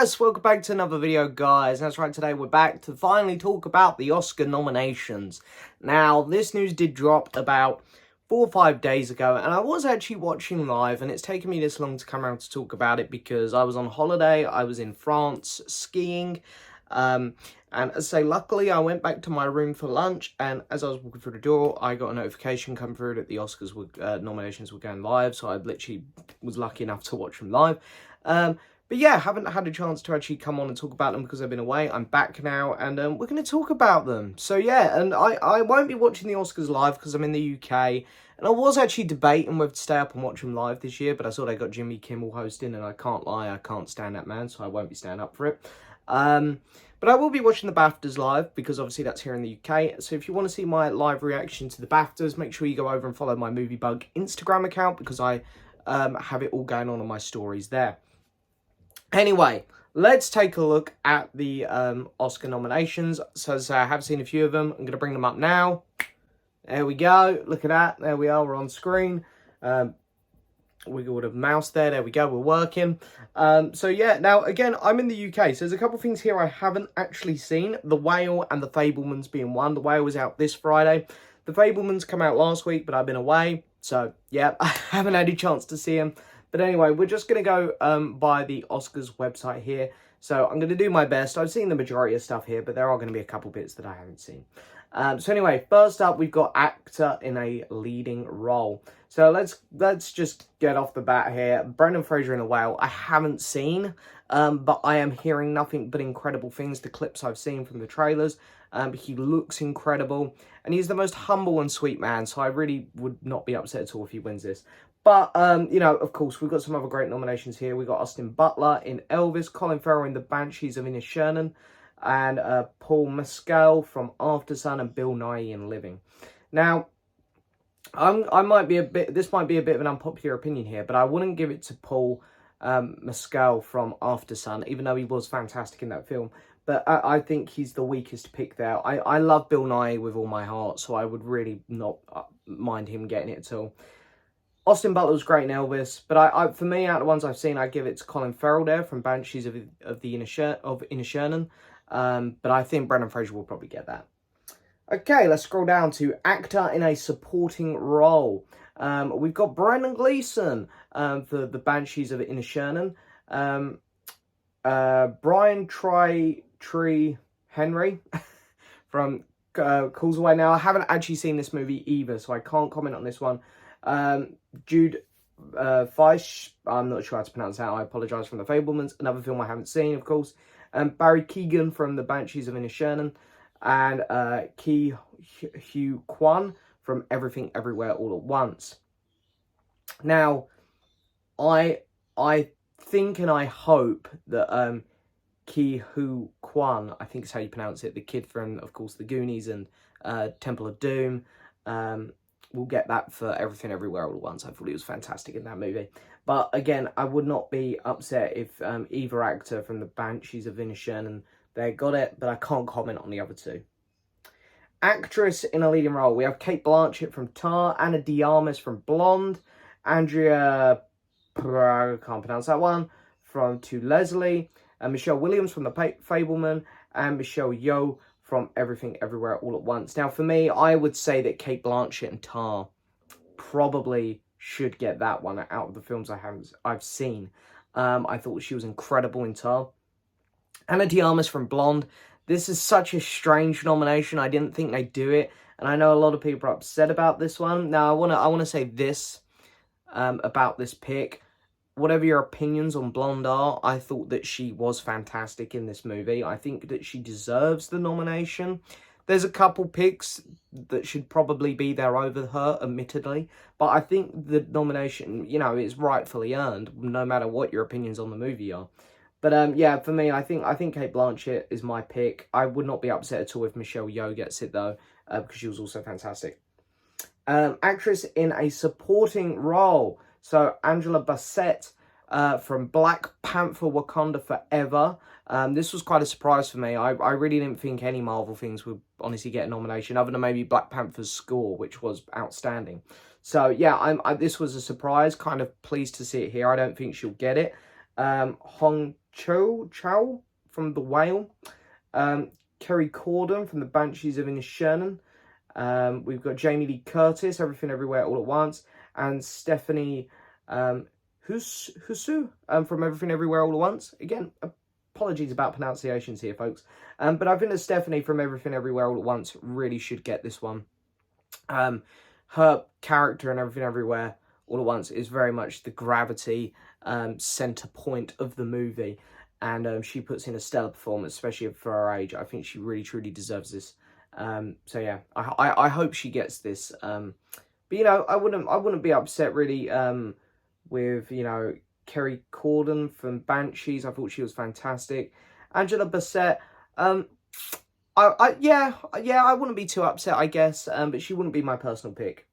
Yes, welcome back to another video, guys. That's right, today we're back to finally talk about the Oscar nominations. Now, this news did drop about 4 or 5 days ago, and I was actually watching live, and it's taken me this long to come around to talk about it because I was on holiday, I was in France skiing, and as I say, luckily I went back to my room for lunch, and as I was walking through the door, I got a notification come through that the Oscars nominations were going live, so I literally was lucky enough to watch them live. But yeah, haven't had a chance to actually come on and talk about them because I've been away. I'm back now, and we're going to talk about them. So yeah, and I won't be watching the Oscars live because I'm in the UK. And I was actually debating whether to stay up and watch them live this year, but I saw they got Jimmy Kimmel hosting, and I can't lie, I can't stand that man, so I won't be staying up for it. But I will be watching the BAFTAs live, because obviously that's here in the UK. So if you want to see my live reaction to the BAFTAs, make sure you go over and follow my Movie Bug Instagram account, because I have it all going on my stories there. Anyway, let's take a look at the Oscar nominations. So as I have seen a few of them, I'm going to bring them up now. There we go. Look at that. There we are. We're on screen. We got a mouse there. There we go. We're working. So yeah, now again, I'm in the UK. So there's a couple of things here I haven't actually seen. The Whale and The Fabelmans being one. The Whale was out this Friday. The Fabelmans come out last week, but I've been away. So yeah, I haven't had a chance to see them. But anyway, we're just going to go by the Oscars website here. So I'm going to do my best. I've seen the majority of stuff here, but there are going to be a couple bits that I haven't seen. So anyway, first up, we've got actor in a leading role. So let's just get off the bat here. Brendan Fraser in The Whale, I haven't seen, but I am hearing nothing but incredible things. The clips I've seen from the trailers, he looks incredible. And he's the most humble and sweet man, so I really would not be upset at all if he wins this. But, you know, of course, we've got some other great nominations here. We've got Austin Butler in Elvis, Colin Farrell in The Banshees of Inisherin, and Paul Mescal from Aftersun, and Bill Nighy in Living. Now, I might be this might be a bit of an unpopular opinion here, but I wouldn't give it to Paul Mescal from Aftersun, even though he was fantastic in that film. But I think he's the weakest pick there. I love Bill Nighy with all my heart, so I would really not mind him getting it at all. Austin Butler was great in Elvis, but for me, out of the ones I've seen, I give it to Colin Farrell there from Banshees of Inisherin. But I think Brendan Fraser will probably get that. Okay, let's scroll down to actor in a supporting role. We've got Brendan Gleeson for the Banshees of Inisherin. Brian Tree Henry from Causeway. Now, I haven't actually seen this movie either, so I can't comment on this one. Jude Feisch, I'm not sure how to pronounce that, I apologise, from The Fabelmans, another film I haven't seen, of course. Barry Keoghan from The Banshees of Inisherin, and Ki Hugh Kwan from Everything Everywhere All at Once. Now, I think and I hope that Ki Hugh Kwan, I think is how you pronounce it, the kid from, of course, The Goonies and Temple of Doom, we'll get that for Everything Everywhere All at Once. I thought he was fantastic in that movie. But again, I would not be upset if either actor from The Banshees of Inisherin, they got it, but I can't comment on the other two. Actress in a leading role. We have Cate Blanchett from Tar, Ana de Armas from Blonde, Andrea, I can't pronounce that one, from To Leslie, and Michelle Williams from The Fabelman, and Michelle Yeoh from Everything Everywhere All at Once. Now, for me, I would say that Cate Blanchett in Tar probably should get that one out of the films I've seen. I thought she was incredible in Tar. Ana de Armas from Blonde. This is such a strange nomination. I didn't think they'd do it, and I know a lot of people are upset about this one. Now, I want to say this about this pick. Whatever your opinions on Blonde are, I thought that she was fantastic in this movie. I think that she deserves the nomination. There's a couple picks that should probably be there over her, admittedly. But I think the nomination, you know, is rightfully earned, no matter what your opinions on the movie are. But yeah, for me, I think Cate Blanchett is my pick. I would not be upset at all if Michelle Yeoh gets it, though, because she was also fantastic. Actress in a supporting role. So, Angela Bassett from Black Panther Wakanda Forever. This was quite a surprise for me. I really didn't think any Marvel things would honestly get a nomination, other than maybe Black Panther's score, which was outstanding. So, yeah, this was a surprise. Kind of pleased to see it here. I don't think she'll get it. Hong Chow from The Whale, Kerry Corden from The Banshees of Inisherin. We've got Jamie Lee Curtis, Everything Everywhere All at Once, and Stephanie Husu from Everything Everywhere All at Once. Again, apologies about pronunciations here, folks. But I think that Stephanie from Everything Everywhere All at Once really should get this one. Her character in Everything Everywhere All at Once is very much the gravity center point of the movie. And she puts in a stellar performance, especially for her age. I think she really, truly deserves this. So yeah, I hope she gets this. But you know, I wouldn't be upset really with, you know, Kerry Corden from Banshees. I thought she was fantastic. Angela Bassett, I wouldn't be too upset, I guess, but she wouldn't be my personal pick.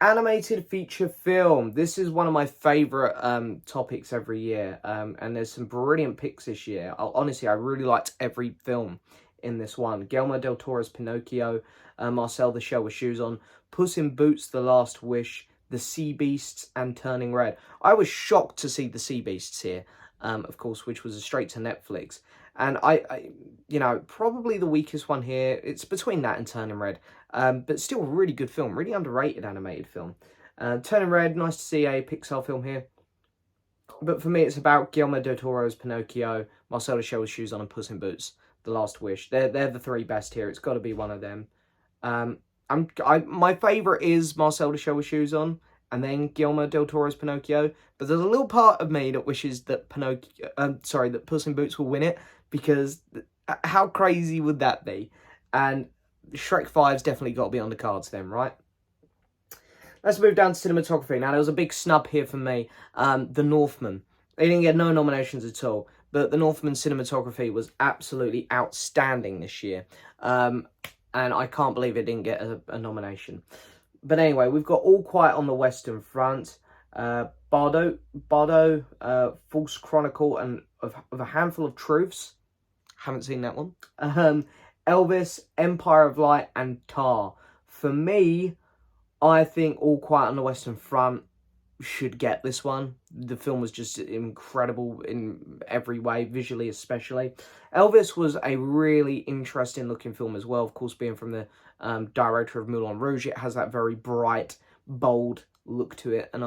Animated feature film. This is one of my favourite topics every year, and there's some brilliant picks this year. Honestly, I really liked every film in this one. Guillermo del Toro's Pinocchio, Marcel the Shell with Shoes On, Puss in Boots: The Last Wish, The Sea Beasts, and Turning Red. I was shocked to see The Sea Beasts here, of course, which was a straight to Netflix. And I, you know, probably the weakest one here. It's between that and Turning Red. But still a really good film. Really underrated animated film. Turning Red, nice to see a Pixar film here. But for me, it's about Guillermo del Toro's Pinocchio, Marcel the Shell with Shoes On, and Puss in Boots: The Last Wish. They're the three best here. It's got to be one of them. My favourite is Marcel the Shell with Shoes On, and then Guillermo del Toro's Pinocchio. But there's a little part of me that wishes that that Puss in Boots will win it, because how crazy would that be? And Shrek 5's definitely got to be on the cards then, right? Let's move down to cinematography. Now, there was a big snub here for me. The Northman. They didn't get no nominations at all, but The Northman cinematography was absolutely outstanding this year. And I can't believe it didn't get a nomination. But anyway, we've got All Quiet on the Western Front, Bardo, False Chronicle and of a Handful of Truths. Haven't seen that one. Elvis, Empire of Light, and Tar. For me, I think All Quiet on the Western Front should get this one. The film was just incredible in every way, visually especially. Elvis was a really interesting looking film as well, of course, being from the director of Moulin Rouge. It has that very bright, bold look to it, and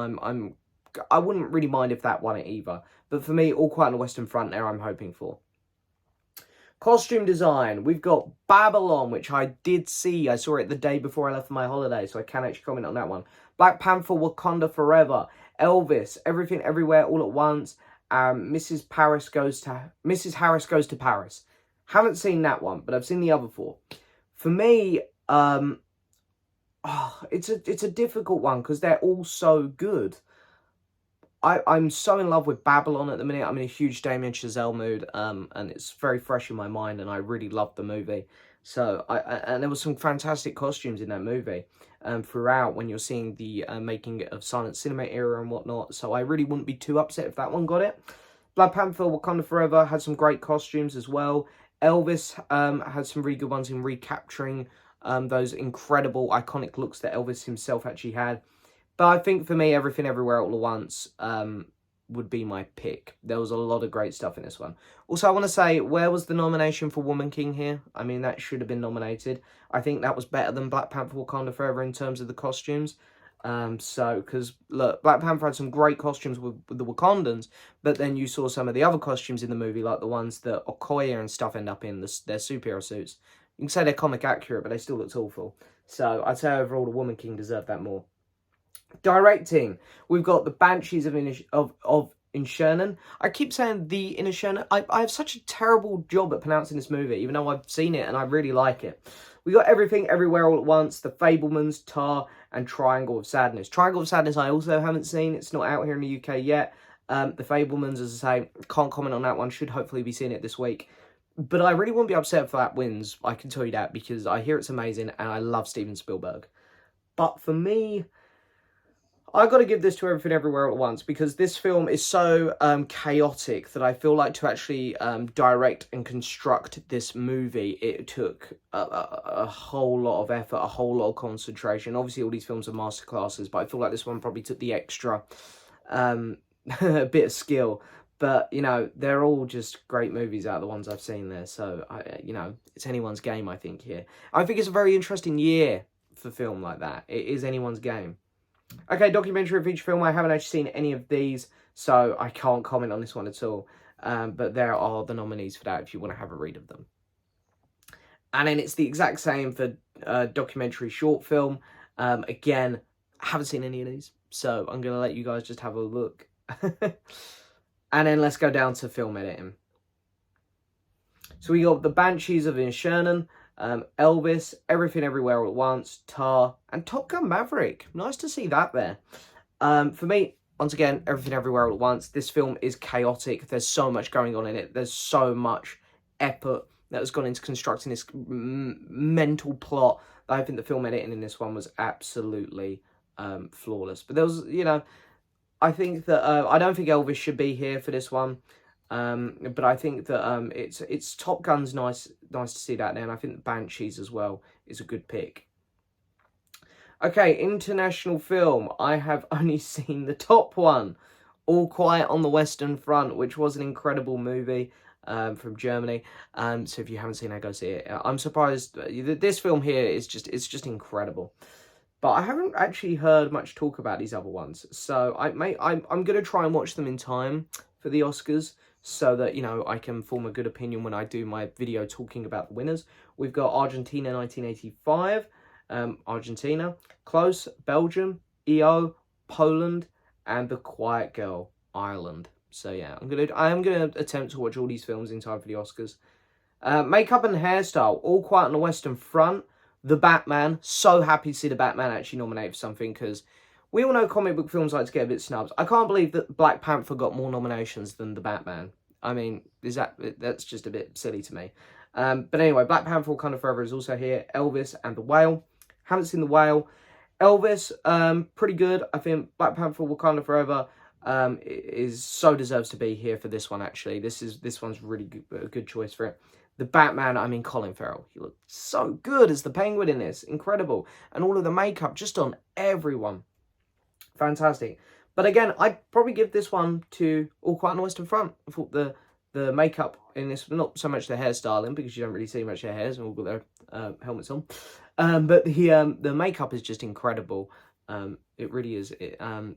I wouldn't really mind if that won it either. But for me, All Quiet on the Western Front there I'm hoping for. Costume design. We've got Babylon, which I did see. I saw it the day before I left for my holiday, so I can actually comment on that one. Black Panther, Wakanda Forever, Elvis, Everything Everywhere All at Once, Mrs. Harris Goes to Paris. Haven't seen that one, but I've seen the other four. For me, it's a difficult one because they're all so good. I'm so in love with Babylon at the minute. I'm in a huge Damien Chazelle mood, and it's very fresh in my mind, and I really love the movie. So, and there was some fantastic costumes in that movie throughout when you're seeing the making of silent cinema era and whatnot. So I really wouldn't be too upset if that one got it. Black Panther, Wakanda Forever had some great costumes as well. Elvis had some really good ones in recapturing those incredible, iconic looks that Elvis himself actually had. But I think for me, Everything Everywhere All at Once would be my pick. There was a lot of great stuff in this one. Also, I want to say, where was the nomination for Woman King here? I mean, that should have been nominated. I think that was better than Black Panther Wakanda Forever in terms of the costumes. Because, look, Black Panther had some great costumes with the Wakandans, but then you saw some of the other costumes in the movie, like the ones that Okoye and stuff end up in, their superhero suits. You can say they're comic accurate, but they still looked awful. So, I'd say overall, the Woman King deserved that more. Directing, we've got the Banshees of Inisherin. I keep saying the Inisherin. I have such a terrible job at pronouncing this movie, even though I've seen it and I really like it. We got Everything Everywhere All at Once, The Fabelmans, Tar, and Triangle of Sadness. Triangle of Sadness I also haven't seen. It's not out here in the UK yet. The Fabelmans, as I say, can't comment on that one. Should hopefully be seeing it this week. But I really won't be upset if that wins. I can tell you that, because I hear it's amazing and I love Steven Spielberg. But for me, I got to give this to Everything Everywhere All at Once, because this film is so chaotic that I feel like to actually direct and construct this movie, it took a whole lot of effort, a whole lot of concentration. Obviously, all these films are masterclasses, but I feel like this one probably took the extra bit of skill. But, you know, they're all just great movies out of the ones I've seen there. So, you know, it's anyone's game, I think, here. I think it's a very interesting year for film like that. It is anyone's game. Okay, documentary or feature film. I haven't actually seen any of these, so I can't comment on this one at all. But there are the nominees for that if you want to have a read of them. And then it's the exact same for documentary short film. Again, I haven't seen any of these, so I'm going to let you guys just have a look. And then let's go down to film editing. So we got The Banshees of Inisherin, Elvis, Everything Everywhere All at Once, Tar, and Top Gun Maverick. Nice to see that there. For me, once again, Everything Everywhere All at Once. This film is chaotic. There's so much going on in it. There's so much effort that has gone into constructing this mental plot. I think the film editing in this one was absolutely flawless. But there was, you know, I think that I don't think Elvis should be here for this one, but I think that it's Top Gun's nice to see that there, and I think the Banshees as well is a good pick. Okay, international film. I have only seen the top one, All Quiet on the Western Front, which was an incredible movie from Germany. So if you haven't seen it, go see it. I'm surprised this film here is just incredible. But I haven't actually heard much talk about these other ones. So I'm going to try and watch them in time for the Oscars so that, you know, I can form a good opinion when I do my video talking about the winners. We've got Argentina 1985, Argentina, Close, Belgium, EO, Poland, and The Quiet Girl, Ireland. So yeah, I am gonna attempt to watch all these films in time for the Oscars. Makeup and hairstyle, All Quiet on the Western Front, The Batman. So happy to see The Batman actually nominated for something, because we all know comic book films like to get a bit snubbed. I can't believe that Black Panther got more nominations than The Batman. I mean, that's just a bit silly to me. But anyway, Black Panther Wakanda Forever is also here. Elvis and The Whale. Haven't seen The Whale. Elvis, pretty good. I think Black Panther Wakanda Forever deserves to be here for this one, actually. This one's really good, a good choice for it. The Batman, I mean, Colin Farrell. He looked so good as the Penguin in this. Incredible. And all of the makeup just on everyone. Fantastic. But again, I'd probably give this one to All Quiet on the Western Front. I thought the makeup in this, not so much the hairstyling, because you don't really see much of their hairs and all got their helmets on. But the makeup is just incredible. It really is.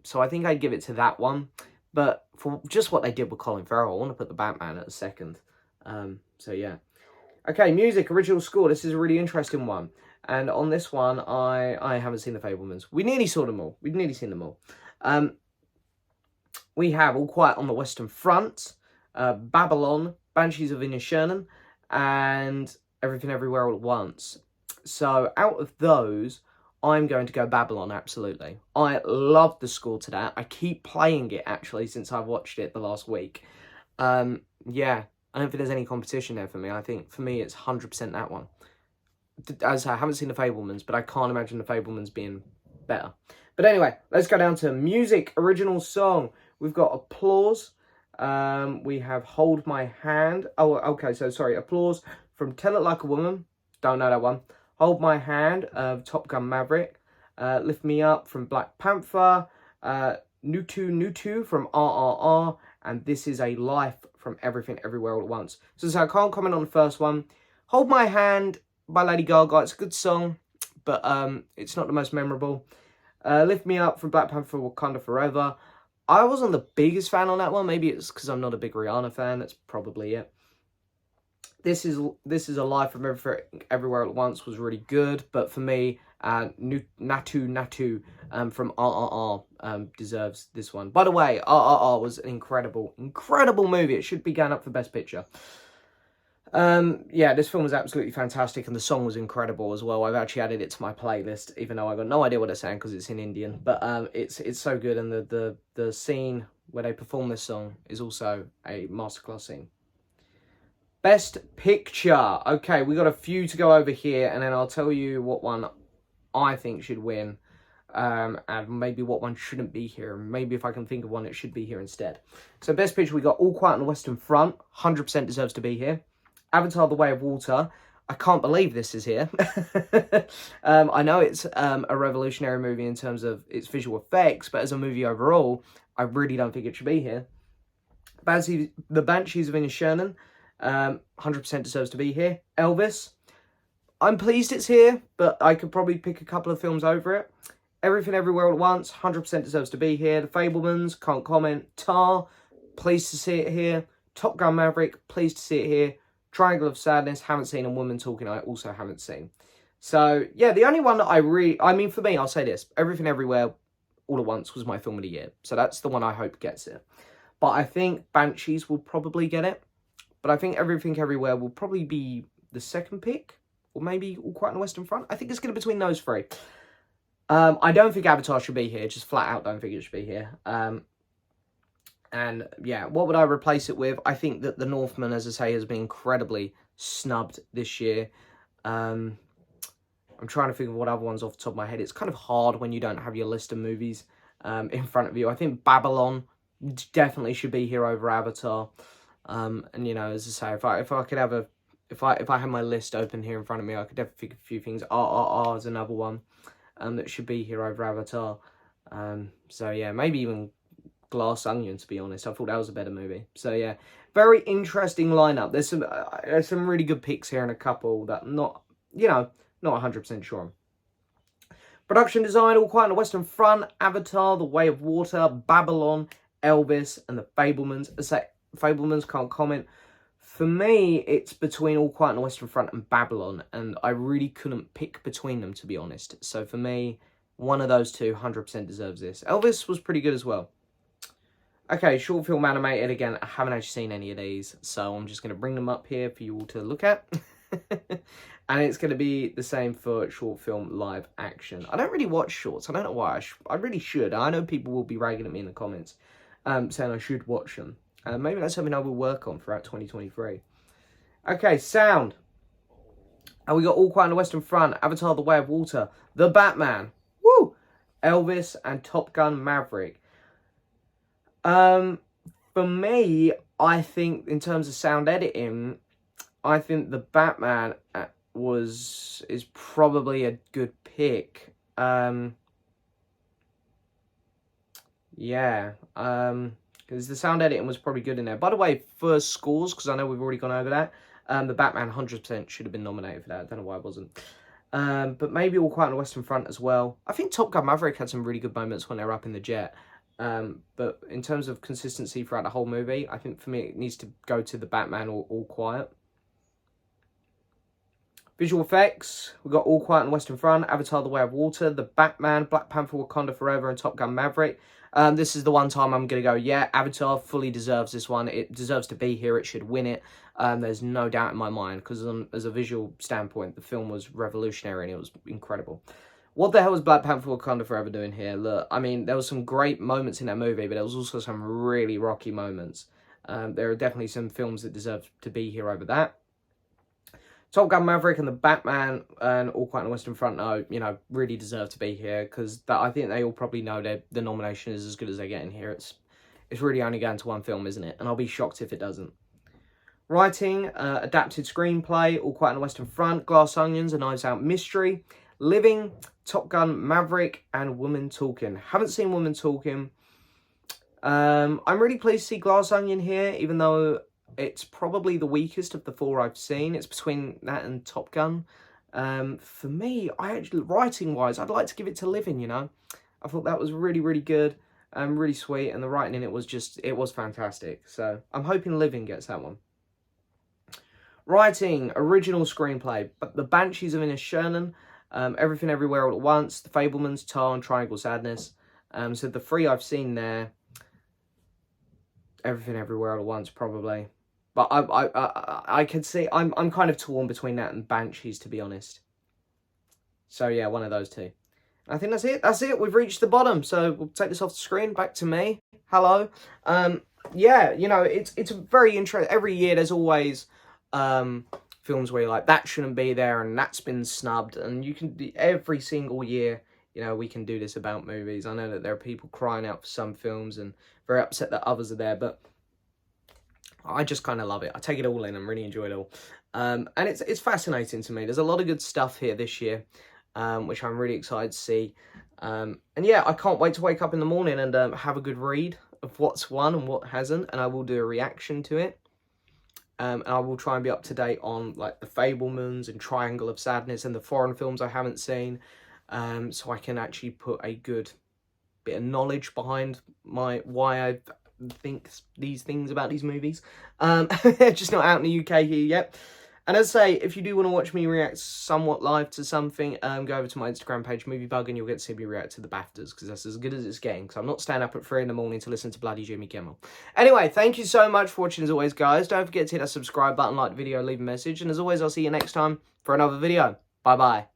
So I think I'd give it to that one. But for just what they did with Colin Farrell, I want to put the Batman at a second. So yeah. Okay, music, original score. This is a really interesting one. And on this one, I haven't seen The Fabelmans. We nearly saw them all. We'd nearly seen them all. We have All Quiet on the Western Front, Babylon, Banshees of Inisherin, and Everything Everywhere All at Once. So out of those, I'm going to go Babylon, absolutely. I love the score to that. I keep playing it, actually, since I've watched it the last week. Yeah, I don't think there's any competition there for me. I think, for me, it's 100% that one. As I haven't seen The Fabelmans, but I can't imagine The Fabelmans being better. But anyway, let's go down to music, original song. We've got Applause. We have Hold My Hand. Oh, okay, so sorry. Applause from Tell It Like a Woman. Don't know that one. Hold My Hand of Top Gun Maverick. Lift Me Up from Black Panther. Nutu Nutu from RRR. And This Is a Life from Everything Everywhere All at Once. So I can't comment on the first one. Hold My Hand by Lady Gaga. It's a good song, but it's not the most memorable. Lift Me Up from Black Panther Wakanda Forever. I wasn't the biggest fan on that one. Maybe it's because I'm not a big Rihanna fan. That's probably it. This is a Life from Everywhere at Once was really good, but for me, Natu Natu from RRR deserves this one. By the way, RRR was an incredible movie. It should be going up for Best Picture. Yeah, this film was absolutely fantastic, and the song was incredible as well. I've actually added it to my playlist, even though I got no idea what it's saying because it's in Indian. But it's so good, and the scene where they perform this song is also a masterclass scene. Best Picture. Okay, we got a few to go over here, and then I'll tell you what one I think should win, and maybe what one shouldn't be here. Maybe if I can think of one, it should be here instead. So Best Picture, we got All Quiet on the Western Front. 100% deserves to be here. Avatar: The Way of Water. I can't believe this is here. I know it's a revolutionary movie in terms of its visual effects, but as a movie overall, I really don't think it should be here. The Banshees of Inisherin, 100% deserves to be here. Elvis, I'm pleased it's here, but I could probably pick a couple of films over it. Everything Everywhere All at Once, 100% deserves to be here. The Fabelmans, can't comment. Tar, pleased to see it here. Top Gun Maverick, pleased to see it here. Triangle of Sadness, haven't seen. And Woman Talking, I also haven't seen. So, yeah, the only one that for me, I'll say this. Everything Everywhere All at Once was my film of the year. So that's the one I hope gets it. But I think Banshees will probably get it. But I think Everything Everywhere will probably be the second pick. Or maybe All Quiet on the Western Front. I think it's going to be between those three. I don't think Avatar should be here. Just flat out don't think it should be here. And yeah, what would I replace it with? I think that The Northman, as I say, has been incredibly snubbed this year. I'm trying to think of what other ones off the top of my head. It's kind of hard when you don't have your list of movies in front of you. I think Babylon definitely should be here over Avatar. And you know, as I say, if I could have a if I had my list open here in front of me, I could definitely think of a few things. RRR is another one that should be here over Avatar. So yeah, maybe even Glass Onion, to be honest. I thought that was a better movie. So yeah, very interesting lineup. There's some really good picks here and a couple that not 100% sure on. Production design, All Quiet on the Western Front, Avatar, The Way of Water, Babylon, Elvis, and The Fabelmans. I say Fabelmans, can't comment. For me, it's between All Quiet on the Western Front and Babylon, and I really couldn't pick between them, to be honest. So for me, one of those two 100% deserves this. Elvis was pretty good as well. Okay, short film animated. Again, I haven't actually seen any of these, so I'm just going to bring them up here for you all to look at. And it's going to be the same for short film live action. I don't really watch shorts. I don't know why. I really should. I know people will be ragging at me in the comments saying I should watch them. Maybe that's something I will work on throughout 2023. Okay, sound. We got All Quiet on the Western Front, Avatar, The Way of Water, The Batman, woo, Elvis, and Top Gun Maverick. For me, I think in terms of sound editing, I think The Batman is probably a good pick. Because the sound editing was probably good in there. By the way, for scores, because I know we've already gone over that, the Batman 100% should have been nominated for that. I don't know why it wasn't. But maybe All Quiet on the Western Front as well. I think Top Gun Maverick had some really good moments when they were up in the jet. But in terms of consistency throughout the whole movie, I think for me it needs to go to the Batman or All Quiet. Visual effects, we've got All Quiet on the Western Front, Avatar, The Way of Water, The Batman, Black Panther, Wakanda Forever, and Top Gun Maverick. This is the one time I'm going to go, yeah, Avatar fully deserves this one. It deserves to be here. It should win it. There's no doubt in my mind, because as a visual standpoint, the film was revolutionary and it was incredible. What the hell was Black Panther, Wakanda Forever doing here? Look, I mean, there was some great moments in that movie, but there was also some really rocky moments. There are definitely some films that deserve to be here over that. Top Gun Maverick and The Batman and All Quiet on the Western Front, really deserve to be here, because I think they all probably know that the nomination is as good as they get in here. It's really only going to one film, isn't it? And I'll be shocked if it doesn't. Writing, adapted screenplay, All Quiet on the Western Front, Glass Onions, A Knives Out Mystery, Living, Top Gun Maverick, and Woman Talking. Haven't seen Woman Talking. I'm really pleased to see Glass Onion here, even though it's probably the weakest of the four I've seen. It's between that and Top Gun. For me, writing-wise, I'd like to give it to Living, I thought that was really, really good and really sweet, and the writing in it was fantastic. So I'm hoping Living gets that one. Writing, original screenplay, but The Banshees of Inisherin, Everything Everywhere All at Once, The Fabelmans, Tar, and Triangle Sadness. So the three I've seen there, Everything Everywhere All at Once, probably. But I can see, I'm kind of torn between that and Banshees, to be honest. So yeah, one of those two. I think that's it. We've reached the bottom. So we'll take this off the screen. Back to me. Hello. Yeah, it's a very interesting. Every year there's always films where you're like, that shouldn't be there and that's been snubbed. And you can, every single year, we can do this about movies. I know that there are people crying out for some films and very upset that others are there, but I just kind of love it. I take it all in and really enjoy it all. And it's fascinating to me. There's a lot of good stuff here this year, which I'm really excited to see. And yeah, I can't wait to wake up in the morning and have a good read of what's won and what hasn't, and I will do a reaction to it. And I will try and be up to date on like the Fablemans and Triangle of Sadness and the foreign films I haven't seen, so I can actually put a good bit of knowledge behind why I think these things about these movies. Just not out in the UK here yet. And as I say, if you do want to watch me react somewhat live to something, go over to my Instagram page, MovieBug, and you'll get to see me react to the BAFTAs, because that's as good as it's getting, because I'm not staying up at 3 in the morning to listen to bloody Jimmy Kimmel. Anyway, thank you so much for watching as always, guys. Don't forget to hit that subscribe button, like the video, leave a message, and as always, I'll see you next time for another video. Bye-bye.